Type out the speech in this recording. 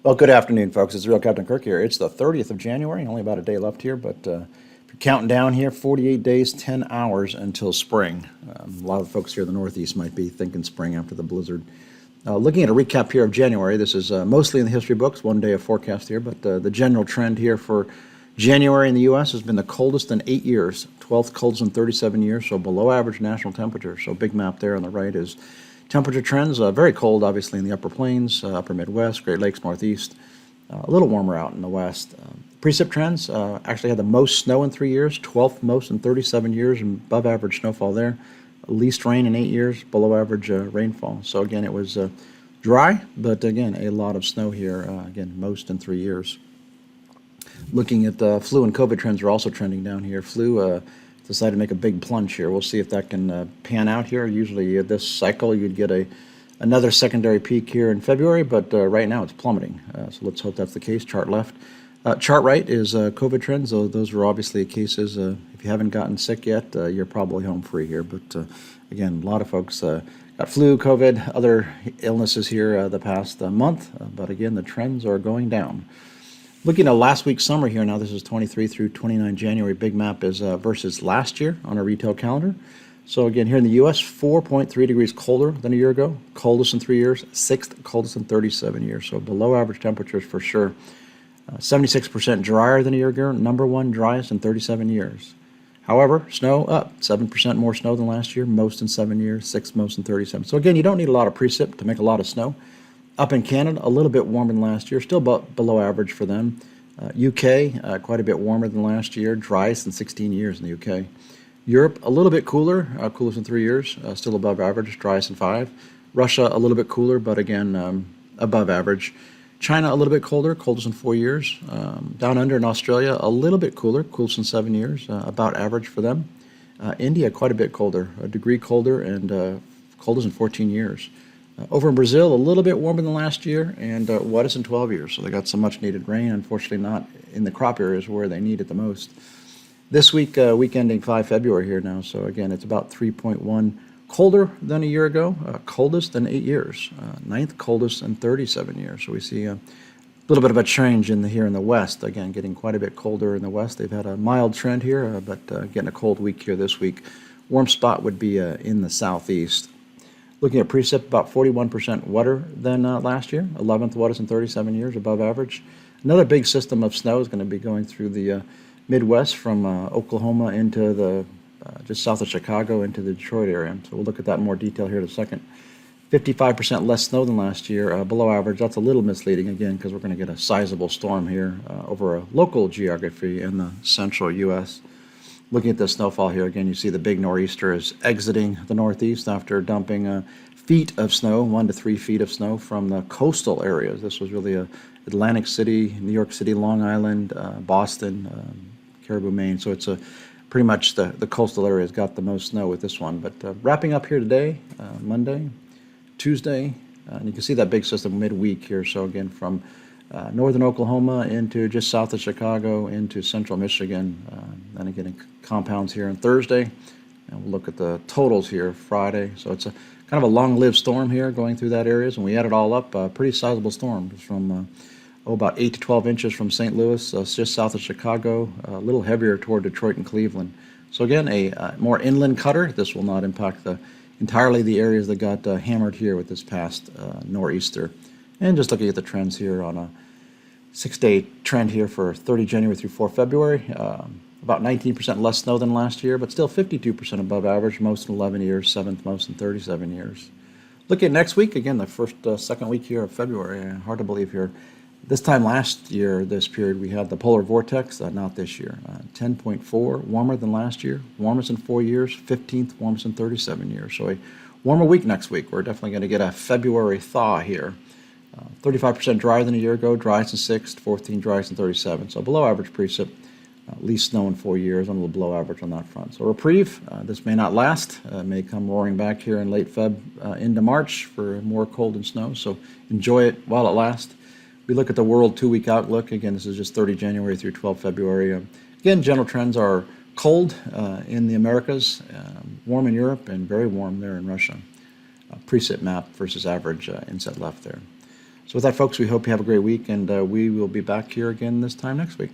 Well, good afternoon, folks. It's Real Captain Kirk here. It's the 30th of January, only about a day left here, but if you're counting down here, 48 days, 10 hours until spring. A lot of folks here in the Northeast might be thinking spring after the blizzard. Looking at a recap here of January, this is mostly in the history books, one day of forecast here, but the general trend here for January in the U.S. has been the coldest in 8 years, 12th coldest in 37 years, so below average national temperature. So big map there on the right is temperature trends, very cold, obviously, in the upper plains, upper Midwest, Great Lakes, Northeast. A little warmer out in the west. Precip trends actually had the most snow in 3 years, 12th most in 37 years, and above average snowfall there. Least rain in 8 years, below average rainfall. So again, it was dry, but again, a lot of snow here, again, most in 3 years. Looking at the flu and COVID trends are also trending down here. Flu decided to make a big plunge here. We'll see if that can pan out here. Usually this cycle you'd get another secondary peak here in February, but right now it's plummeting. So let's hope that's the case. Chart left. Chart right is COVID trends. Those are obviously cases. If you haven't gotten sick yet, you're probably home free here. But again, a lot of folks got flu, COVID, other illnesses here the past month. But again, the trends are going down. Looking at last week's summer here now, this is 23 through 29 January. Big map is versus last year on a retail calendar. So again, here in the U.S., 4.3 degrees colder than a year ago, coldest in 3 years, 6th coldest in 37 years. So below average temperatures for sure. 76% drier than a year ago, number one driest in 37 years. However, snow up, 7% more snow than last year, most in 7 years, 6th most in 37. So again, you don't need a lot of precip to make a lot of snow. Up in Canada, a little bit warmer than last year, still below average for them. UK, quite a bit warmer than last year, driest in 16 years in the UK. Europe, a little bit cooler, coolest in 3 years, still above average, driest in 5. Russia, a little bit cooler, but again, above average. China, a little bit colder, coldest in 4 years. Down under in Australia, a little bit cooler, coolest in 7 years, about average for them. India, quite a bit colder, a degree colder, and coldest in 14 years. Over in Brazil, a little bit warmer than last year, and wettest in 12 years. So they got some much needed rain, unfortunately not in the crop areas where they need it the most. This week, week ending 5 February here now, so again, it's about 3.1 colder than a year ago, coldest in 8 years, 9th coldest in 37 years. So we see a little bit of a change here in the west, again, getting quite a bit colder in the west. They've had a mild trend here, but getting a cold week here this week. Warm spot would be in the southeast. Looking at precip, about 41% wetter than last year, 11th wettest in 37 years, above average. Another big system of snow is going to be going through the Midwest from Oklahoma into the just south of Chicago into the Detroit area. So we'll look at that in more detail here in a second. 55% less snow than last year, below average. That's a little misleading again because we're going to get a sizable storm here over a local geography in the Central U.S. Looking at the snowfall here again, you see the big nor'easter is exiting the Northeast after dumping feet of snow, 1 to 3 feet of snow from the coastal areas. This was really Atlantic City, New York City, Long Island, Boston, Caribou, Maine. So it's pretty much the coastal areas got the most snow with this one. But wrapping up here today, Monday, Tuesday, and you can see that big system midweek here. So again, from northern Oklahoma into just south of Chicago into central Michigan, and again in compounds here on Thursday. And we'll look at the totals here Friday. So it's a kind of a long-lived storm here going through that areas, and we add it all up, a pretty sizable storm from about 8 to 12 inches from St. Louis, just south of Chicago, a little heavier toward Detroit and Cleveland. So again, a more inland cutter. This will not impact entirely the areas that got hammered here with this past nor'easter. And just looking at the trends here on a 6-day trend here for 30 January through 4 February, about 19% less snow than last year, but still 52% above average, most in 11 years, 7th most in 37 years. Looking at next week, again, the first, second week here of February, hard to believe here. This time last year, this period, we had the polar vortex, not this year. 10.4, warmer than last year, warmest in 4 years, 15th warmest in 37 years. So a warmer week next week. We're definitely going to get a February thaw here. 35% drier than a year ago, driest in 6th, 14 driest in 37. So below average precip, least snow in 4 years, on a little below average on that front. So reprieve, this may not last, may come roaring back here in late Feb into March for more cold and snow. So enjoy it while it lasts. We look at the world 2-week outlook. Again, this is just 30 January through 12 February. Again, general trends are cold in the Americas, warm in Europe, and very warm there in Russia. Precip map versus average inset left there. So with that, folks, we hope you have a great week, and we will be back here again this time next week.